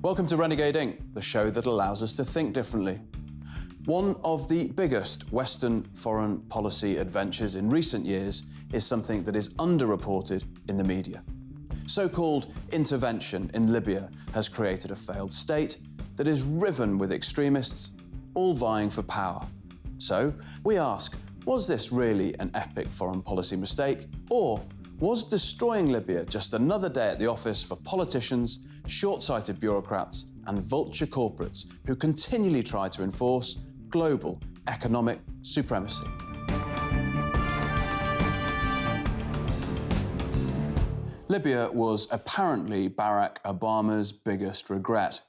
Welcome to Renegade Inc., the show that allows us to think differently. One of the biggest Western foreign policy adventures in recent years is something that is underreported in the media. So-called intervention in Libya has created a failed state that is riven with extremists, all vying for power. So we ask, was this really an epic foreign policy mistake, or was destroying Libya just another day at the office for politicians, short-sighted bureaucrats, and vulture corporates who continually try to enforce global economic supremacy? Libya was apparently Barack Obama's biggest regret.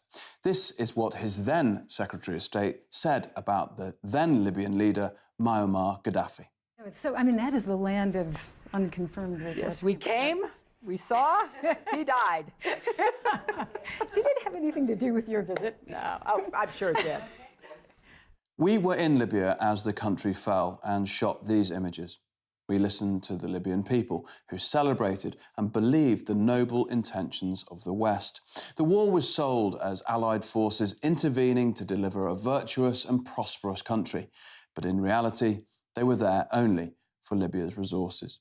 This is what his then Secretary of State said about the then Libyan leader, Muammar Gaddafi. So, I mean, that is the land of unconfirmed reports. Yes, we came, we saw, he died. Did it have anything to do with your visit? No, oh, I'm sure it did. We were in Libya as the country fell and shot these images. We listened to the Libyan people who celebrated and believed the noble intentions of the West. The war was sold as Allied forces intervening to deliver a virtuous and prosperous country, but in reality, they were there only for Libya's resources.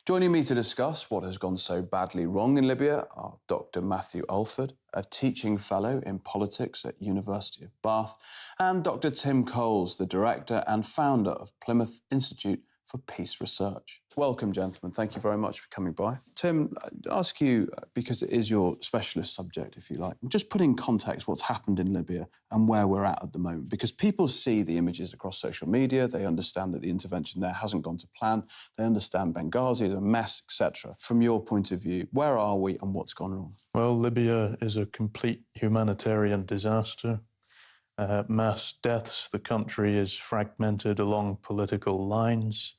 Joining me to discuss what has gone so badly wrong in Libya are Dr. Matthew Alford, a teaching fellow in politics at University of Bath, and Dr. Tim Coles, the director and founder of Plymouth Institute for Peace Research. Welcome, gentlemen. Thank you very much for coming by. Tim, I'd ask you, because it is your specialist subject, if you like, just put in context what's happened in Libya and where we're at the moment, because people see the images across social media, they understand that the intervention there hasn't gone to plan, they understand Benghazi is a mess, etc. From your point of view, where are we and what's gone wrong? Well, Libya is a complete humanitarian disaster. Mass deaths, the country is fragmented along political lines.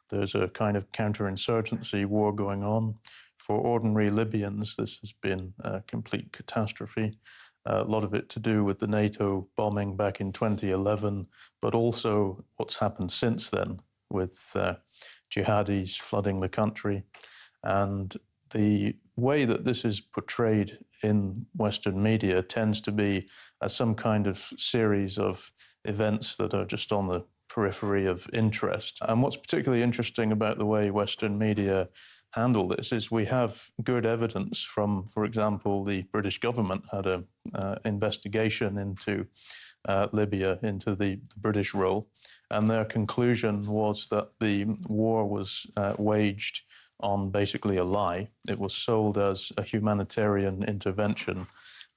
There's a kind of counterinsurgency war going on. For ordinary Libyans, this has been a complete catastrophe. A lot of it to do with the NATO bombing back in 2011, but also what's happened since then with jihadis flooding the country. And the way that this is portrayed in Western media tends to be as some kind of series of events that are just on the periphery of interest. And what's particularly interesting about the way Western media handle this is we have good evidence from, for example, the British government had an investigation into Libya, into the British role, and their conclusion was that the war was waged on basically a lie. It was sold as a humanitarian intervention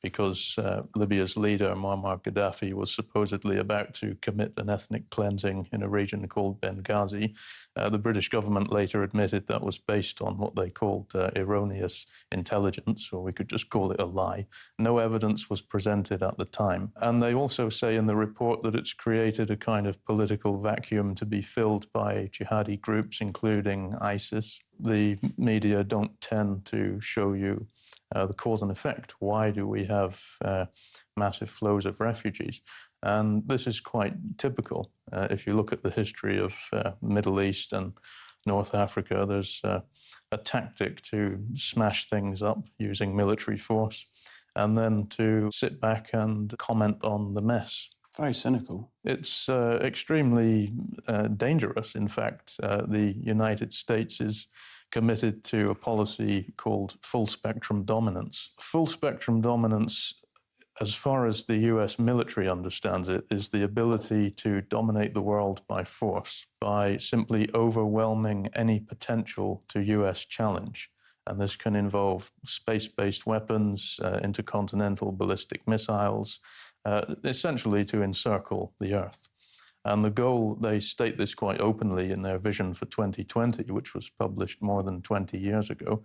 because Libya's leader, Muammar Gaddafi, was supposedly about to commit an ethnic cleansing in a region called Benghazi. The British government later admitted that was based on what they called erroneous intelligence, or we could just call it a lie. No evidence was presented at the time. And they also say in the report that it's created a kind of political vacuum to be filled by jihadi groups, including ISIS. The media don't tend to show you the cause and effect. Why do we have massive flows of refugees? And this is quite typical. If you look at the history of the Middle East and North Africa, there's a tactic to smash things up using military force and then to sit back and comment on the mess. Very cynical. It's extremely dangerous. In fact, the United States is committed to a policy called full-spectrum dominance. Full-spectrum dominance, as far as the US military understands it, is the ability to dominate the world by force, by simply overwhelming any potential to US challenge. And this can involve space-based weapons, intercontinental ballistic missiles, essentially to encircle the Earth. And the goal, they state this quite openly in their vision for 2020, which was published more than 20 years ago.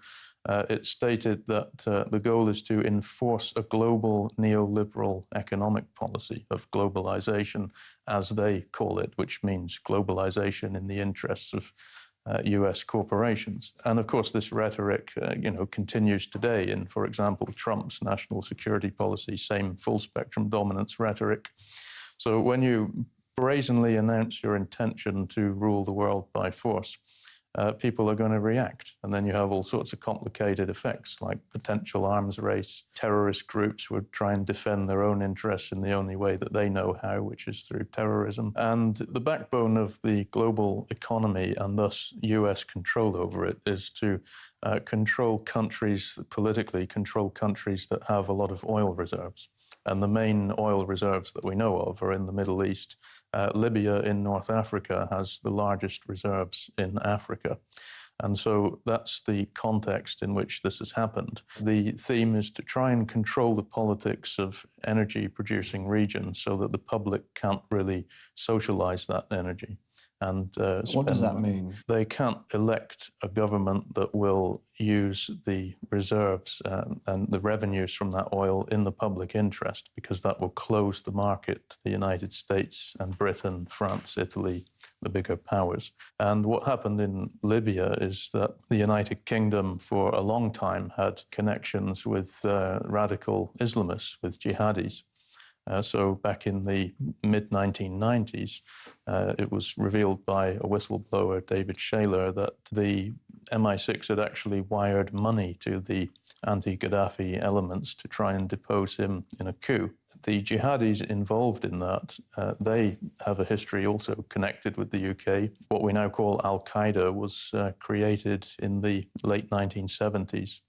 It stated that the goal is to enforce a global neoliberal economic policy of globalization, as they call it, which means globalization in the interests of US corporations. And of course, this rhetoric continues today in, for example, Trump's national security policy, same full spectrum dominance rhetoric. So when you brazenly announce your intention to rule the world by force, people are going to react. And then you have all sorts of complicated effects, like potential arms race. Terrorist groups would try and defend their own interests in the only way that they know how, which is through terrorism. And the backbone of the global economy, and thus US control over it, is to control countries, politically control countries that have a lot of oil reserves. And the main oil reserves that we know of are in the Middle East. Libya in North Africa has the largest reserves in Africa. And so that's the context in which this has happened. The theme is to try and control the politics of energy-producing regions so that the public can't really socialize that energy. And what does that mean? They can't elect a government that will use the reserves and the revenues from that oil in the public interest, because that will close the market to the United States and Britain, France, Italy, the bigger powers. And what happened in Libya is that the United Kingdom for a long time had connections with radical Islamists, with jihadis. So back in the mid-1990s, it was revealed by a whistleblower, David Shaler, that the MI6 had actually wired money to the anti-Gaddafi elements to try and depose him in a coup. The jihadis involved in that, they have a history also connected with the UK. What we now call Al-Qaeda was created in the late 1970s.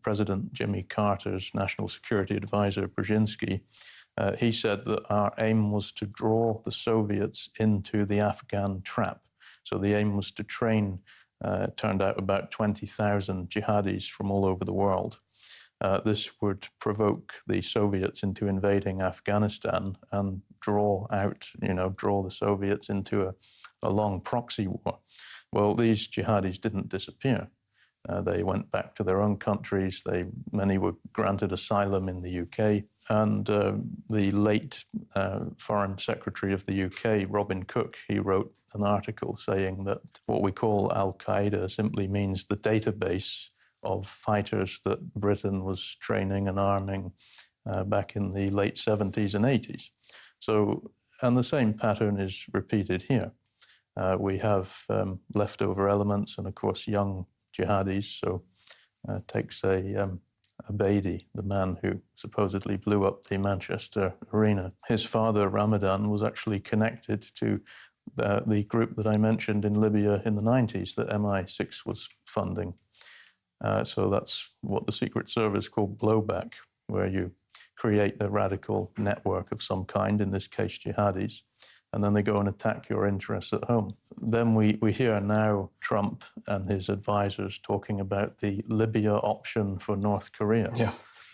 President Jimmy Carter's National Security Advisor, Brzezinski, he said that our aim was to draw the Soviets into the Afghan trap. So the aim was to train, turned out, about 20,000 jihadis from all over the world. This would provoke the Soviets into invading Afghanistan and draw the Soviets into a long proxy war. Well, these jihadis didn't disappear. They went back to their own countries. Many were granted asylum in the UK. And the late Foreign Secretary of the UK, Robin Cook, he wrote an article saying that what we call Al-Qaeda simply means the database of fighters that Britain was training and arming back in the late 70s and 80s. So, and the same pattern is repeated here. We have leftover elements and, of course, young jihadis. So take, say, Abedi, the man who supposedly blew up the Manchester arena. His father, Ramadan, was actually connected to the group that I mentioned in Libya in the 90s that MI6 was funding. So that's what the Secret Service called blowback, where you create a radical network of some kind, in this case jihadis, and then they go and attack your interests at home. Then we hear now Trump and his advisors talking about the Libya option for North Korea. Yeah.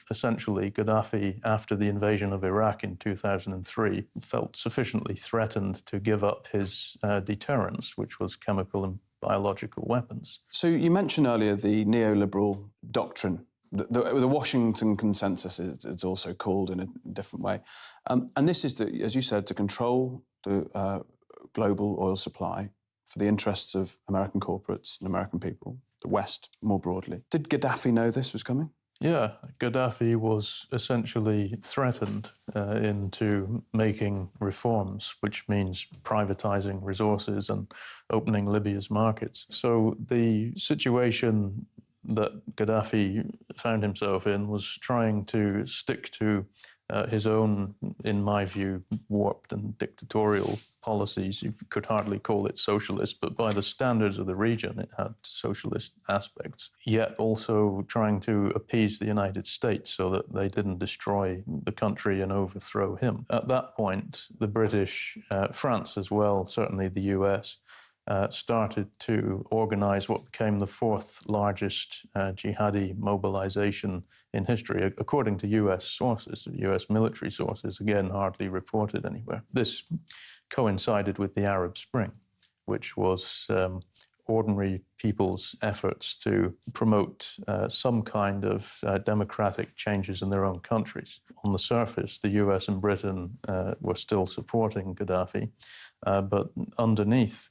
Essentially, Gaddafi, after the invasion of Iraq in 2003, felt sufficiently threatened to give up his deterrence, which was chemical and biological weapons. So you mentioned earlier the neoliberal doctrine. The Washington Consensus, it's also called in a different way. And this is, as you said, to control the global oil supply for the interests of American corporates and American people, the West more broadly. Did Gaddafi know this was coming? Yeah, Gaddafi was essentially threatened into making reforms, which means privatizing resources and opening Libya's markets. So the situation that Gaddafi found himself in was trying to stick to his own, in my view, warped and dictatorial policies. You could hardly call it socialist, but by the standards of the region, it had socialist aspects, yet also trying to appease the United States so that they didn't destroy the country and overthrow him. At that point, the British, France as well, certainly the US, started to organize what became the fourth largest jihadi mobilization in history, according to US sources, US military sources, again, hardly reported anywhere. This coincided with the Arab Spring, which was ordinary people's efforts to promote some kind of democratic changes in their own countries. On the surface, the US and Britain were still supporting Gaddafi, but underneath,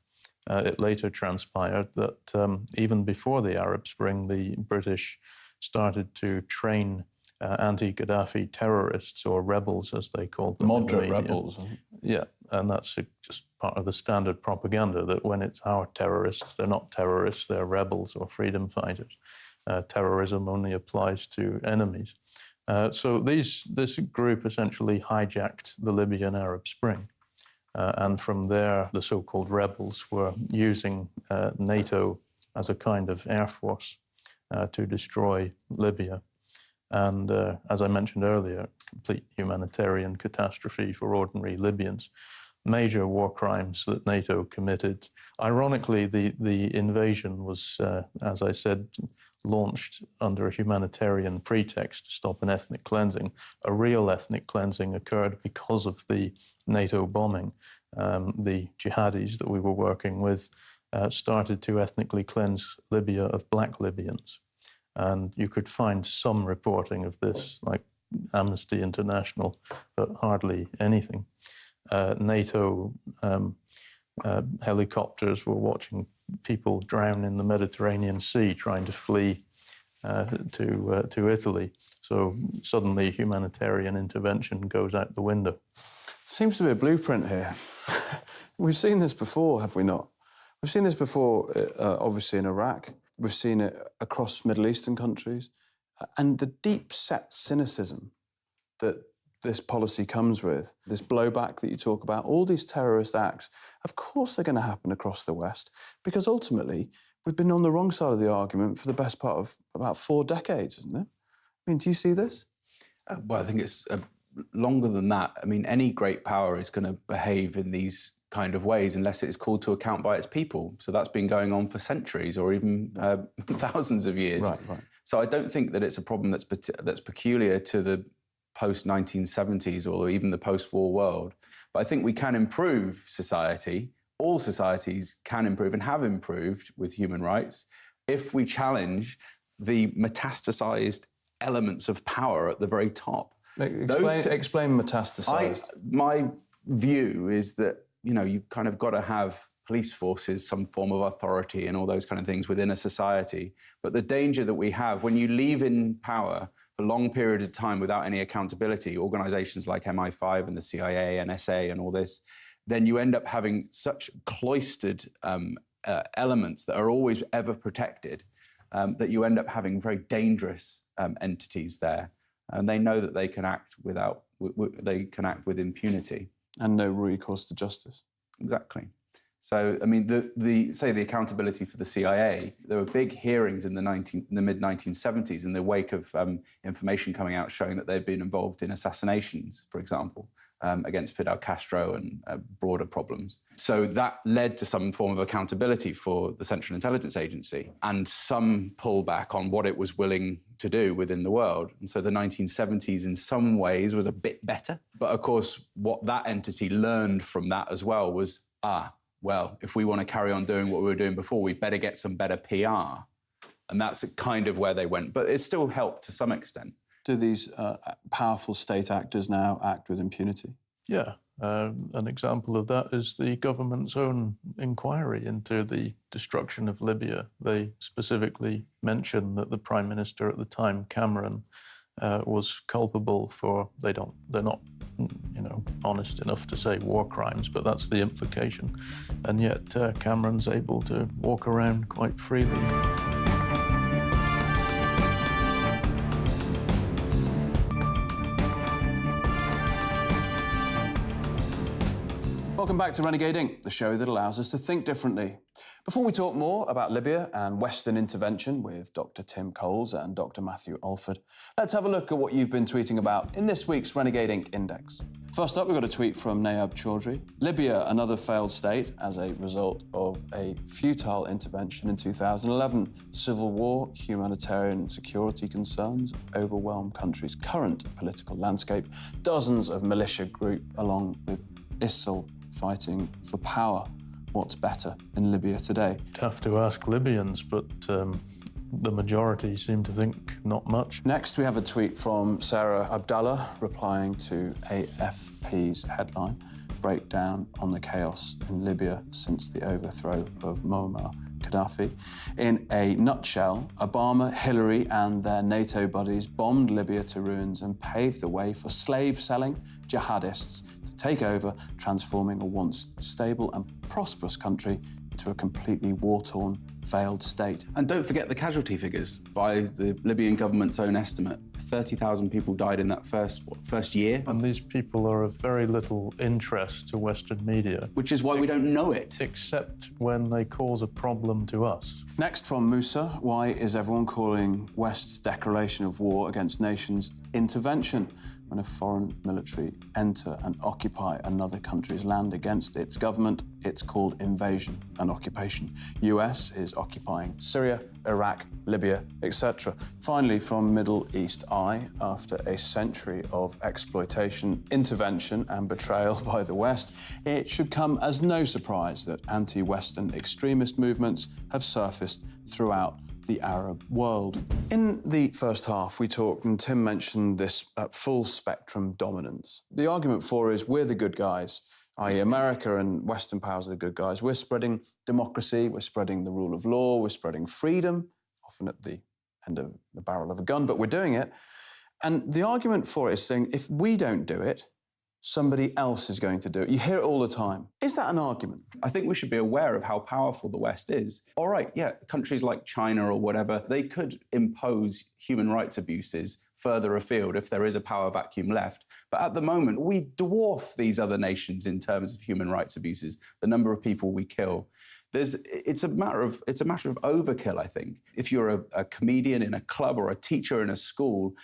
it later transpired that even before the Arab Spring, the British started to train anti-Gaddafi terrorists, or rebels as they called them. Moderate rebels. Yeah, and that's just part of the standard propaganda, that when it's our terrorists, they're not terrorists, they're rebels or freedom fighters. Terrorism only applies to enemies. So this group essentially hijacked the Libyan Arab Spring. And from there, the so-called rebels were using NATO as a kind of air force to destroy Libya. And as I mentioned earlier, complete humanitarian catastrophe for ordinary Libyans. Major war crimes that NATO committed. Ironically, the invasion was, as I said, launched under a humanitarian pretext to stop an ethnic cleansing. A real ethnic cleansing occurred because of the NATO bombing. The jihadis that we were working with started to ethnically cleanse Libya of black Libyans. And you could find some reporting of this, like Amnesty International, but hardly anything. NATO helicopters were watching people drown in the Mediterranean Sea trying to flee to Italy. So suddenly humanitarian intervention goes out the window. Seems to be a blueprint here. We've seen this before, have we not? We've seen this before, obviously in Iraq. We've seen it across Middle Eastern countries. And the deep-set cynicism that this policy comes with, this blowback that you talk about, all these terrorist acts, of course they're going to happen across the West, because ultimately we've been on the wrong side of the argument for the best part of about 4 decades, isn't it? I mean, do you see this? Well, I think it's longer than that. I mean, any great power is going to behave in these kind of ways unless it is called to account by its people. So that's been going on for centuries or even thousands of years. Right. So I don't think that it's a problem that's peculiar to the post-1970s or even the post-war world. But I think we can improve society. All societies can improve and have improved with human rights if we challenge the metastasized elements of power at the very top. Explain metastasized. My view is that, you know, you've kind of got to have police forces, some form of authority and all those kind of things within a society. But the danger that we have when you leave in power for long periods of time without any accountability, organizations like MI5 and the CIA, NSA and all this, then you end up having such cloistered elements that are always ever protected that you end up having very dangerous entities there. And they know that they can act with impunity. And no recourse to justice. Exactly. So, I mean, the accountability for the CIA, there were big hearings in the mid-1970s in the wake of information coming out showing that they'd been involved in assassinations, for example, against Fidel Castro and broader problems. So that led to some form of accountability for the Central Intelligence Agency and some pullback on what it was willing to do within the world. And so the 1970s in some ways was a bit better. But of course, what that entity learned from that as well was, well, if we want to carry on doing what we were doing before, we better get some better PR. And that's kind of where they went. But it still helped to some extent. Do these powerful state actors now act with impunity? Yeah. An example of that is the government's own inquiry into the destruction of Libya. They specifically mention that the Prime Minister at the time, Cameron, was culpable for, they're not, honest enough to say war crimes, but that's the implication. And yet Cameron's able to walk around quite freely. Welcome back to Renegade Inc., the show that allows us to think differently. Before we talk more about Libya and Western intervention with Dr. Tim Coles and Dr. Matthew Alford, let's have a look at what you've been tweeting about in this week's Renegade Inc. Index. First up, we've got a tweet from Nayab Chaudhry. Libya, another failed state as a result of a futile intervention in 2011. Civil war, humanitarian and security concerns overwhelm country's current political landscape. Dozens of militia groups, along with ISIL, fighting for power. What's better in Libya today? Tough to ask Libyans, but the majority seem to think not much. Next, we have a tweet from Sarah Abdallah replying to AFP's headline, breakdown on the chaos in Libya since the overthrow of Muammar Gaddafi. In a nutshell, Obama, Hillary and their NATO buddies bombed Libya to ruins and paved the way for slave-selling jihadists to take over, transforming a once stable and prosperous country into a completely war-torn, failed state. And don't forget the casualty figures. By the Libyan government's own estimate, 30,000 people died in that first year. And these people are of very little interest to Western media. Which is why we don't know it. Except when they cause a problem to us. Next from Musa, why is everyone calling West's declaration of war against nations intervention when a foreign military enter and occupy another country's land against its government? It's called invasion and occupation. US is occupying Syria, Iraq, Libya, etc. Finally, from Middle East Eye, after a century of exploitation, intervention and betrayal by the West, it should come as no surprise that anti-Western extremist movements have surfaced throughout the Arab world. In the first half, we talked, and Tim mentioned this full spectrum dominance. The argument for is we're the good guys, i.e. America and Western powers are the good guys. We're spreading democracy, we're spreading the rule of law, we're spreading freedom, often at the end of the barrel of a gun, but we're doing it. And the argument for it is saying, if we don't do it, somebody else is going to do it. You hear it all the time. Is that an argument? I think we should be aware of how powerful the West is. All right, yeah, countries like China or whatever, they could impose human rights abuses further afield if there is a power vacuum left. But at the moment, we dwarf these other nations in terms of human rights abuses, the number of people we kill. It's a matter of overkill, I think. If you're a comedian in a club or a teacher in a school,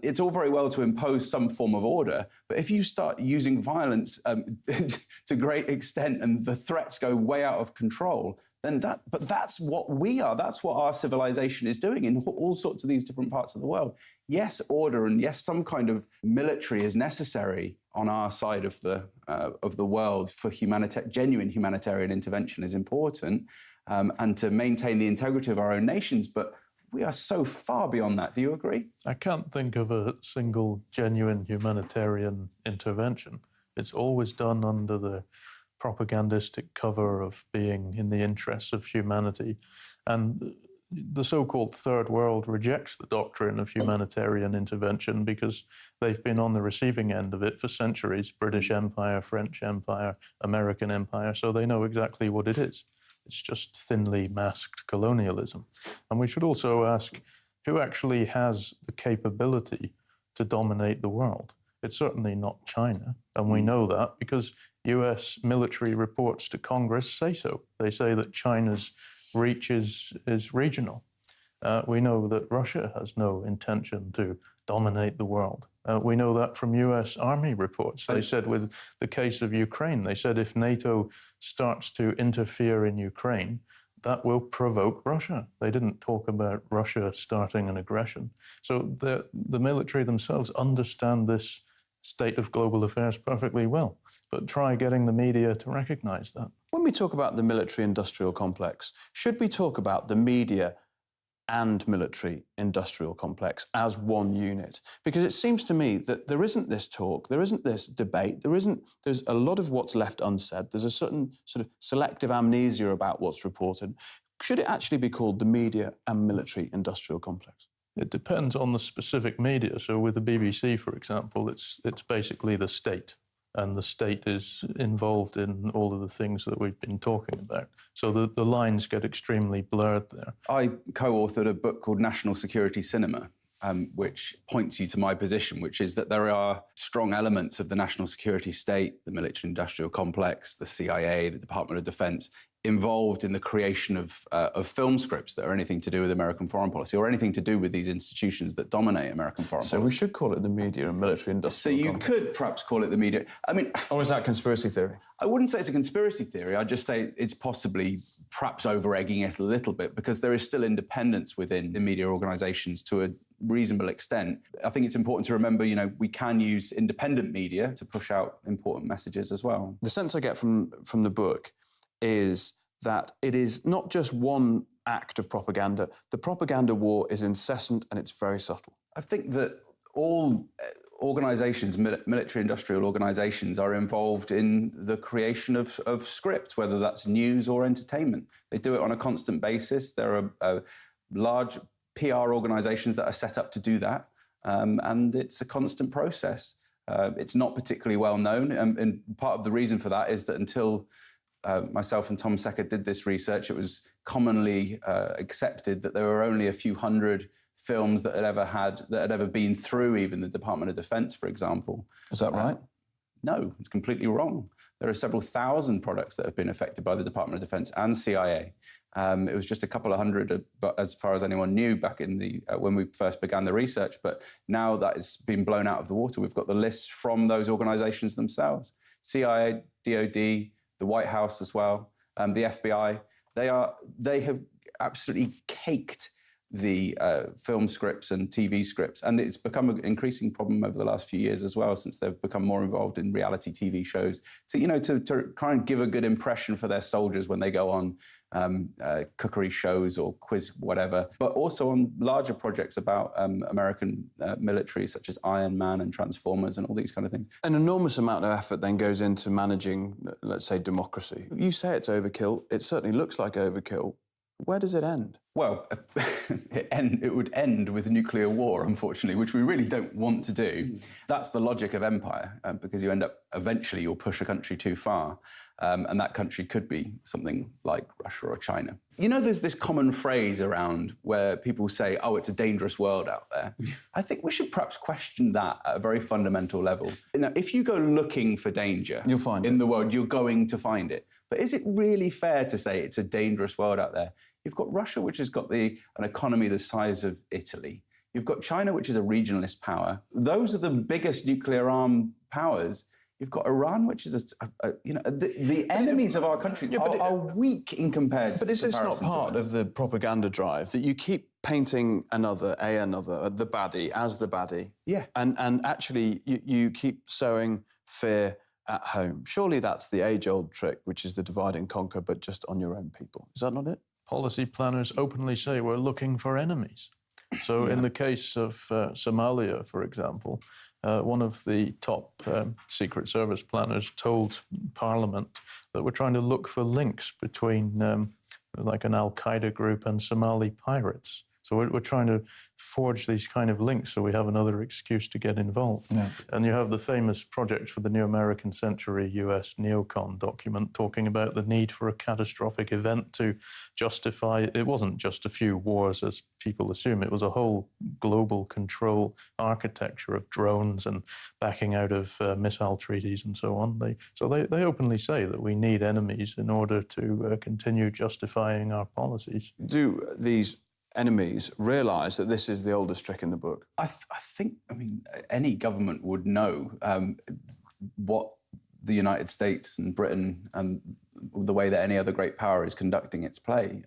it's all very well to impose some form of order, but if you start using violence to great extent and the threats go way out of control, then that's what we are. That's what our civilization is doing in all sorts of these different parts of the world. Yes, order and yes, some kind of military is necessary on our side of the world for genuine humanitarian intervention is important, and to maintain the integrity of our own nations. But we are so far beyond that. Do you agree? I can't think of a single genuine humanitarian intervention. It's always done under the propagandistic cover of being in the interests of humanity. And the so-called Third World rejects the doctrine of humanitarian intervention because they've been on the receiving end of it for centuries. British Empire, French Empire, American Empire, so they know exactly what it is. It's just thinly masked colonialism. And we should also ask, who actually has the capability to dominate the world? It's certainly not China, and we know that because US military reports to Congress say so. They say that China's reach is regional. We know that Russia has no intention to dominate the world. We know that from US Army reports. They said with the case of Ukraine, they said if NATO starts to interfere in Ukraine, that will provoke Russia. They didn't talk about Russia starting an aggression. So the military themselves understand this state of global affairs perfectly well, but try getting the media to recognize that. When we talk about the military-industrial complex, should we talk about the media and military-industrial complex as one unit? Because it seems to me that there isn't this talk, there isn't this debate, there's a lot of what's left unsaid, there's a certain sort of selective amnesia about what's reported. Should it actually be called the media and military-industrial complex? It depends on the specific media. So with the BBC, for example, it's basically the state, and the state is involved in all of the things that we've been talking about. So the lines get extremely blurred there. I co-authored a book called National Security Cinema, which points you to my position, which is that there are strong elements of the national security state, the military-industrial complex, the CIA, the Department of Defense, involved in the creation of film scripts that are anything to do with American foreign policy or anything to do with these institutions that dominate American foreign policy. So we should call it the media and military-industrial complex. So you could perhaps call it the media. I mean... Or is that conspiracy theory? I wouldn't say it's a conspiracy theory. I'd just say it's possibly perhaps over-egging it a little bit because there is still independence within the media organisations to a reasonable extent. I think it's important to remember, we can use independent media to push out important messages as well. The sense I get from the book is that it is not just one act of propaganda. The propaganda war is incessant and it's very subtle. I think that all organizations, military industrial organizations, are involved in the creation of script, whether that's news or entertainment. They do it on a constant basis. There are large PR organizations that are set up to do that, and it's a constant process. It's not particularly well known, and part of the reason for that is that until myself and Tom Secker did this research, it was commonly accepted that there were only a few hundred films that had ever been through even the Department of Defense, for example. Is that right? No, it's completely wrong. There are several thousand products that have been affected by the Department of Defense and CIA. It was just a couple of hundred, as far as anyone knew, back in the when we first began the research. But now that it's been blown out of the water, we've got the lists from those organizations themselves: CIA, DOD, the White House as well, the FBI. They have absolutely caked the film scripts and TV scripts. And it's become an increasing problem over the last few years as well, since they've become more involved in reality TV shows to try and give a good impression for their soldiers when they go on cookery shows or quiz whatever, but also on larger projects about American military, such as Iron Man and Transformers and all these kind of things. An enormous amount of effort then goes into managing, let's say, democracy. You say it's overkill. It certainly looks like overkill. Where does it end? Well, it would end with nuclear war, unfortunately, which we really don't want to do. That's the logic of empire, because you end up, eventually you'll push a country too far, and that country could be something like Russia or China. You know, there's this common phrase around where people say, oh, it's a dangerous world out there. I think we should perhaps question that at a very fundamental level. Now, if you go looking for danger you'll find in the world, you're going to find it. But is it really fair to say it's a dangerous world out there? You've got Russia, which has got an economy the size of Italy. You've got China, which is a regionalist power. Those are the biggest nuclear armed powers. You've got Iran, which is the enemies of our country are weak in comparison. But is this not part of the propaganda drive that you keep painting the baddie as the baddie? Yeah. And actually you keep sowing fear at home. Surely that's the age-old trick, which is the divide and conquer, but just on your own people. Is that not it? Policy planners openly say we're looking for enemies. So in the case of Somalia, for example, one of the top Secret Service planners told Parliament that we're trying to look for links between like an Al-Qaeda group and Somali pirates. So we're trying to forge these kind of links so we have another excuse to get involved. Yeah. And you have the famous Project for the New American Century US neocon document talking about the need for a catastrophic event to justify, it wasn't just a few wars as people assume, it was a whole global control architecture of drones and backing out of missile treaties and so on. They openly say that we need enemies in order to continue justifying our policies. Do these enemies realise that this is the oldest trick in the book? I think, any government would know what the United States and Britain and the way that any other great power is conducting its play.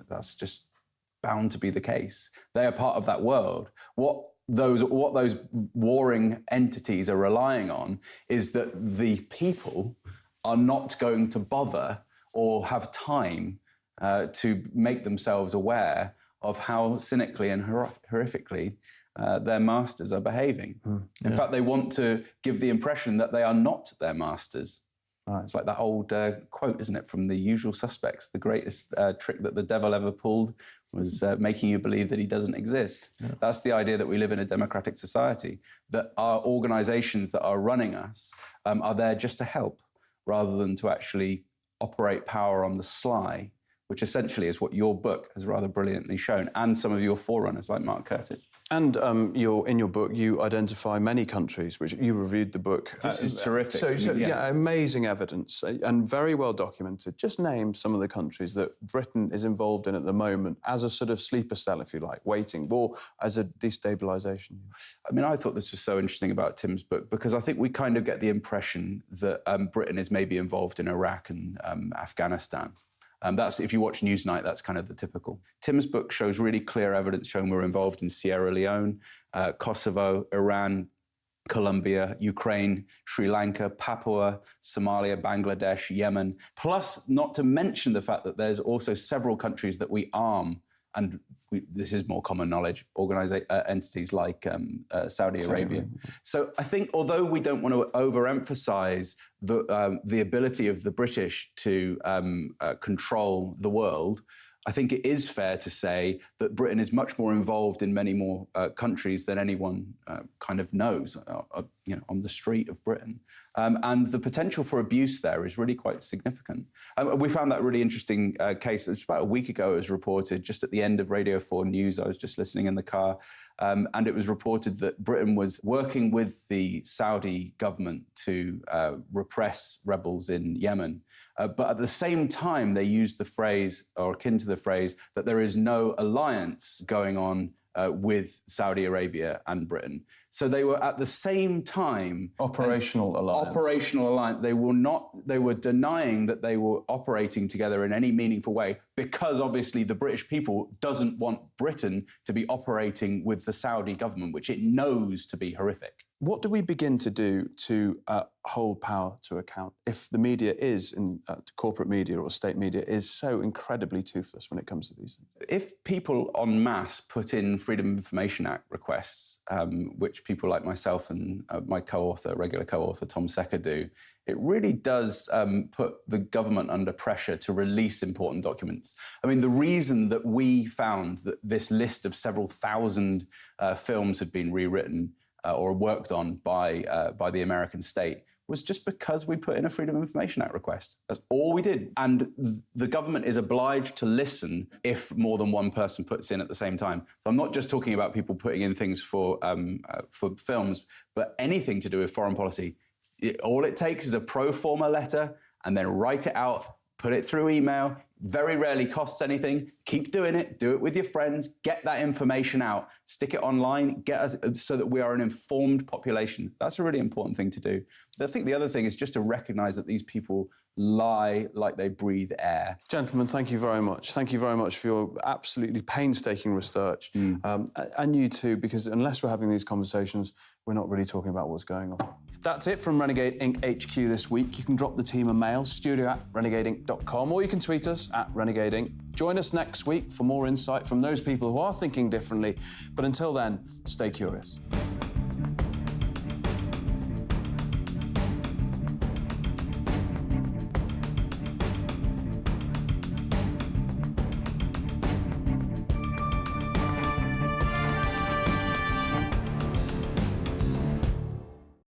That's just bound to be the case. They are part of that world. What those warring entities are relying on is that the people are not going to bother or have time to make themselves aware of how cynically and horrifically their masters are behaving. In fact, they want to give the impression that they are not their masters. Right. It's like that old quote, isn't it, from The Usual Suspects? The greatest trick that the devil ever pulled was making you believe that he doesn't exist. Yeah. That's the idea that we live in a democratic society, that our organizations that are running us are there just to help, rather than to actually operate power on the sly, which essentially is what your book has rather brilliantly shown, and some of your forerunners like Mark Curtis. And in your book, you identify many countries, which you reviewed the book. This is terrific. So amazing evidence and very well documented. Just name some of the countries that Britain is involved in at the moment as a sort of sleeper cell, if you like, waiting, or as a destabilisation. I thought this was so interesting about Tim's book, because I think we kind of get the impression that Britain is maybe involved in Iraq and Afghanistan. That's, if you watch Newsnight, that's kind of the typical. Tim's book shows really clear evidence showing we're involved in Sierra Leone, Kosovo, Iran, Colombia, Ukraine, Sri Lanka, Papua, Somalia, Bangladesh, Yemen, plus not to mention the fact that there's also several countries that we arm and this is more common knowledge, entities like Saudi Arabia. So I think although we don't want to overemphasize the ability of the British to control the world, I think it is fair to say that Britain is much more involved in many more countries than anyone kind of knows, on the street of Britain. And the potential for abuse there is really quite significant. We found that really interesting case. It was about a week ago. It was reported just at the end of Radio 4 News. I was just listening in the car, and it was reported that Britain was working with the Saudi government to repress rebels in Yemen. But at the same time, they used the phrase, or akin to the phrase, that there is no alliance going on with Saudi Arabia and Britain. So they were at the same time... Operational alliance. Operational alliance. They were denying that they were operating together in any meaningful way, because obviously the British people doesn't want Britain to be operating with the Saudi government, which it knows to be horrific. What do we begin to do to hold power to account if the media is, corporate media or state media, is so incredibly toothless when it comes to these things? If people en masse put in Freedom of Information Act requests, which people like myself and my regular co-author, Tom Secker do, it really does put the government under pressure to release important documents. I mean, the reason that we found that this list of several thousand films had been rewritten or worked on by the American state was just because we put in a Freedom of Information Act request. That's all we did. And the government is obliged to listen if more than one person puts in at the same time. So I'm not just talking about people putting in things for films, but anything to do with foreign policy. All it takes is a pro forma letter, and then write it out, put it through email. Very rarely costs anything. Keep doing it. Do it with your friends. Get that information out. Stick it online. So that we are an informed population. That's a really important thing to do. But I think the other thing is just to recognise that these people lie like they breathe air. Gentlemen, thank you very much. Thank you very much for your absolutely painstaking research. And you too, because unless we're having these conversations, we're not really talking about what's going on. That's it from Renegade Inc. HQ this week. You can drop the team a mail, studio@renegadeinc.com, or you can tweet us @Renegade Inc. Join us next week for more insight from those people who are thinking differently. But until then, stay curious.